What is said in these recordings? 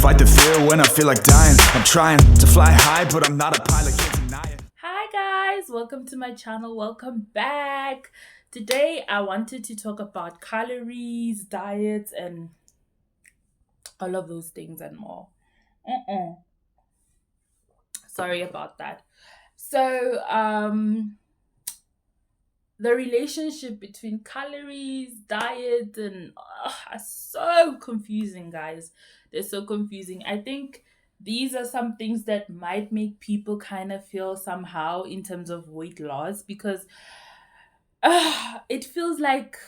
fight the fear when I feel like dying. I'm trying to fly high, but I'm not a pilot, can't deny it. Hi guys, welcome to my channel. Welcome back. Today I wanted to talk about calories, diets, and all of those things and more. Sorry about that. So, the relationship between calories, diet, and are so confusing, guys. They're so confusing. I think these are some things that might make people kind of feel somehow in terms of weight loss because it feels like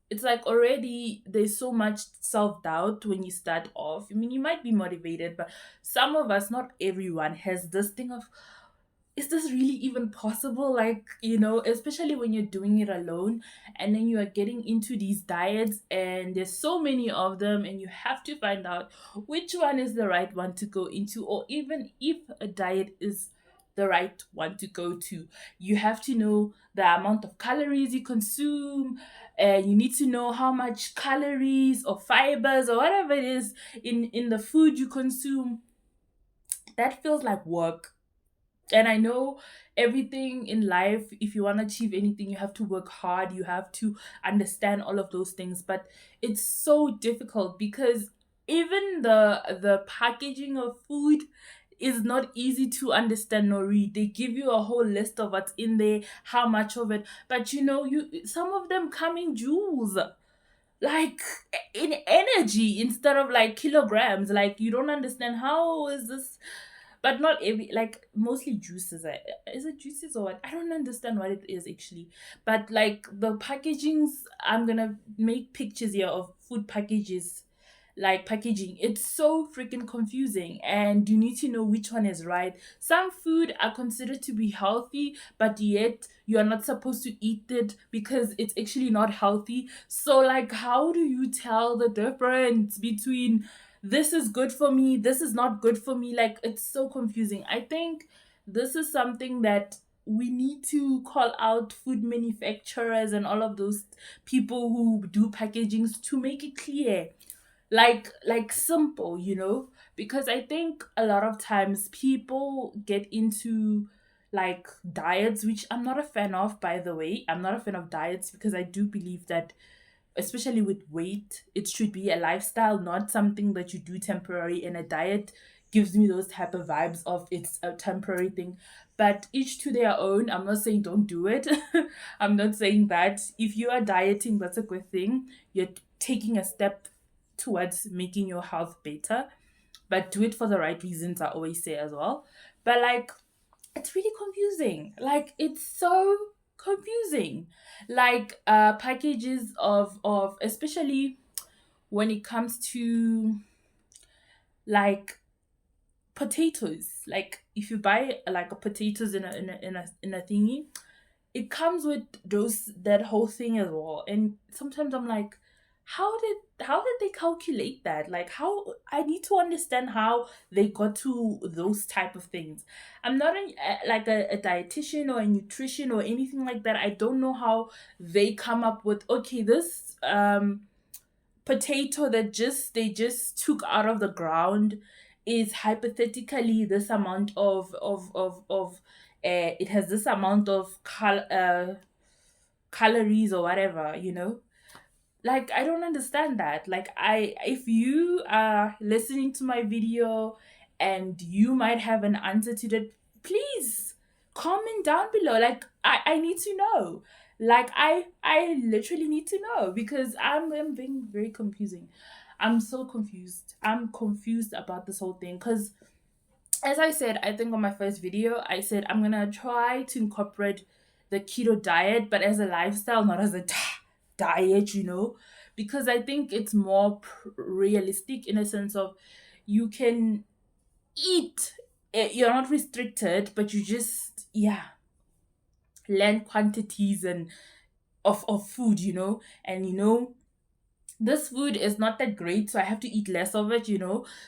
it's like already there's so much self-doubt when you start off. I mean, you might be motivated, but some of us, not everyone, has this thing of, is this really even possible? Like, especially when you're doing it alone and then you are getting into these diets and there's so many of them and you have to find out which one is the right one to go into, or even if a diet is the right one to go to, you have to know the amount of calories you consume. You need to know how much calories or fibers or whatever it is in the food you consume. That feels like work. And I know everything in life, if you want to achieve anything, you have to work hard, you have to understand all of those things. But it's so difficult because even the packaging of food is not easy to understand nor read. They give you a whole list of what's in there, how much of it, but you some of them come in joules, like in energy instead of like kilograms. Like, you don't understand how is this. But not every, like, mostly juices. Is it juices or what? I don't understand what it is actually. But like the packagings, I'm gonna make pictures here of food packages, like packaging. It's so freaking confusing, and you need to know which one is right. Some food are considered to be healthy, but yet you are not supposed to eat it because it's actually not healthy. So like, how do you tell the difference between this is good for me, this is not good for me? Like, it's so confusing. I think this is something that we need to call out food manufacturers and all of those people who do packagings to make it clear, like simple, because I think a lot of times people get into like diets, which I'm not a fan of. By the way, I'm not a fan of diets because I do believe that, especially with weight, it should be a lifestyle, not something that you do temporary. And a diet gives me those type of vibes of it's a temporary thing. But each to their own. I'm not saying don't do it. I'm not saying that. If you are dieting, that's a good thing. You're taking a step towards making your health better, but do it for the right reasons, I always say as well. But like, it's really confusing. Like, it's so confusing. Like, packages of especially when it comes to like potatoes. Like, if you buy like a potatoes in a thingy, it comes with that whole thing as well. And sometimes I'm like, how did they calculate that? Like, how, I need to understand how they got to those type of things. I'm not like a dietitian or a nutrition or anything like that. I don't know how they come up with, okay, this potato that they just took out of the ground is hypothetically this amount of it has this amount of calories or whatever, like, I don't understand that. Like, if you are listening to my video and you might have an answer to that, please comment down below. Like, I need to know. Like, I literally need to know because I'm being very confusing. I'm so confused. I'm confused about this whole thing because, as I said, I think on my first video, I said I'm gonna try to incorporate the keto diet, but as a lifestyle, not as a diet, because I think it's more realistic in a sense of you can eat, you're not restricted, but you just, yeah, learn quantities and of food, and this food is not that great, so I have to eat less of it,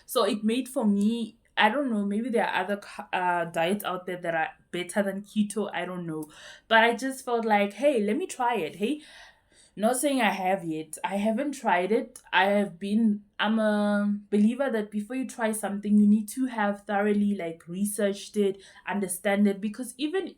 so it made for me, I don't know, maybe there are other diets out there that are better than keto, I don't know, but I just felt like, hey, let me try it. Hey, Not saying I have yet. I haven't tried it. I'm a believer that before you try something, you need to have thoroughly like researched it, understand it, because even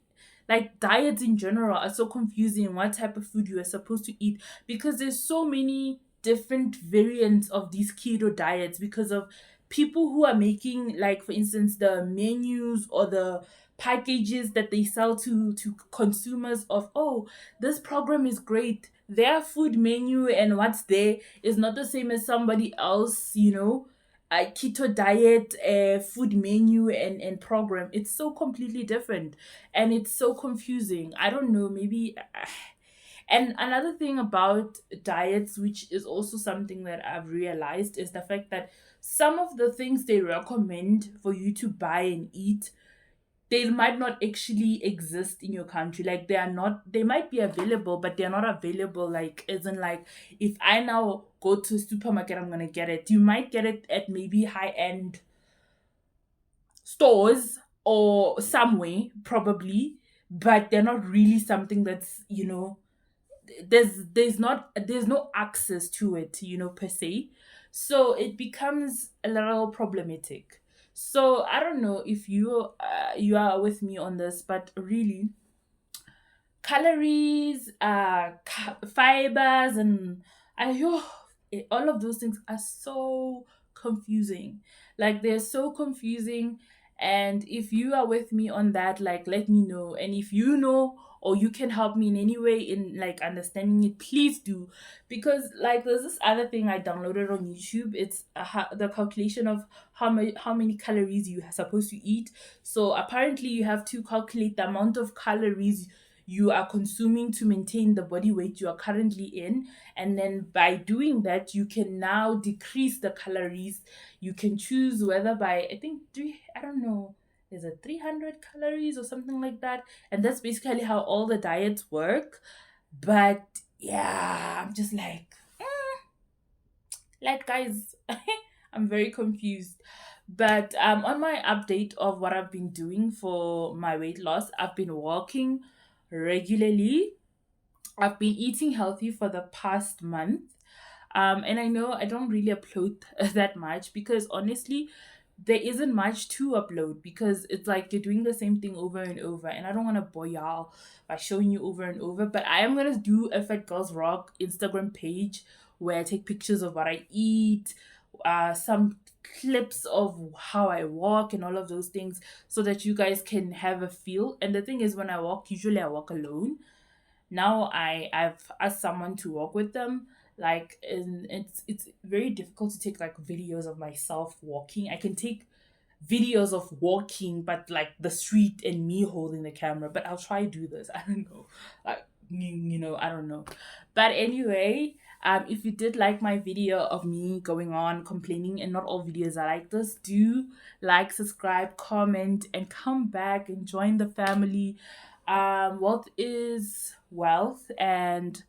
like diets in general are so confusing what type of food you are supposed to eat, because there's so many different variants of these keto diets because of people who are making, like for instance, the menus or the packages that they sell to consumers of, oh, this program is great. Their food menu and what's there is not the same as somebody else, a keto diet food menu and program. It's so completely different and it's so confusing. I don't know, maybe. And another thing about diets, which is also something that I've realized, is the fact that some of the things they recommend for you to buy and eat, they might not actually exist in your country. Like they might be available, but they're not available like as in like if I now go to a supermarket, I'm gonna get it. You might get it at maybe high end stores or somewhere, probably, but they're not really something that's, there's no access to it, per se. So it becomes a little problematic. So I don't know if you are with me on this, but really calories, fibers, and all of those things are so confusing. Like they're so confusing. And if you are with me on that, like let me know. And if you know or you can help me in any way in like understanding it, please do. Because like there's this other thing I downloaded on YouTube. It's the calculation of how many calories you are supposed to eat. So apparently you have to calculate the amount of calories you are consuming to maintain the body weight you are currently in. And then by doing that, you can now decrease the calories. You can choose whether by, I think, I don't know, is it 300 calories or something like that? And that's basically how all the diets work. But yeah, I'm just like guys, I'm very confused. But on my update of what I've been doing for my weight loss, I've been walking regularly. I've been eating healthy for the past month. And I know I don't really upload that much because honestly, there isn't much to upload because it's like you're doing the same thing over and over. And I don't want to bore y'all by showing you over and over. But I am going to do a Fat Girls Rock Instagram page where I take pictures of what I eat, some clips of how I walk and all of those things so that you guys can have a feel. And the thing is, when I walk, usually I walk alone. Now I've asked someone to walk with them. Like, and it's very difficult to take like videos of myself walking. I can take videos of walking, but like the street and me holding the camera. But I'll try to do this. I don't know, like I don't know. But anyway, if you did like my video of me going on complaining, and not all videos are like this, do like, subscribe, comment, and come back and join the family. Wealth is wealth, and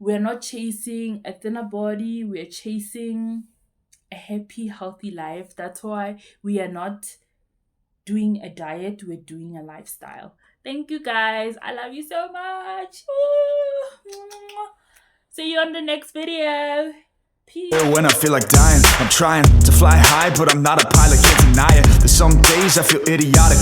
we're not chasing a thinner body, we're chasing a happy, healthy life. That's why we are not doing a diet, we're doing a lifestyle. Thank you guys. I love you so much. Ooh. See you on the next video. Peace. When I feel like dying, I'm trying to fly high, but I'm not a pilot, can't deny it. There's some days I feel idiotic.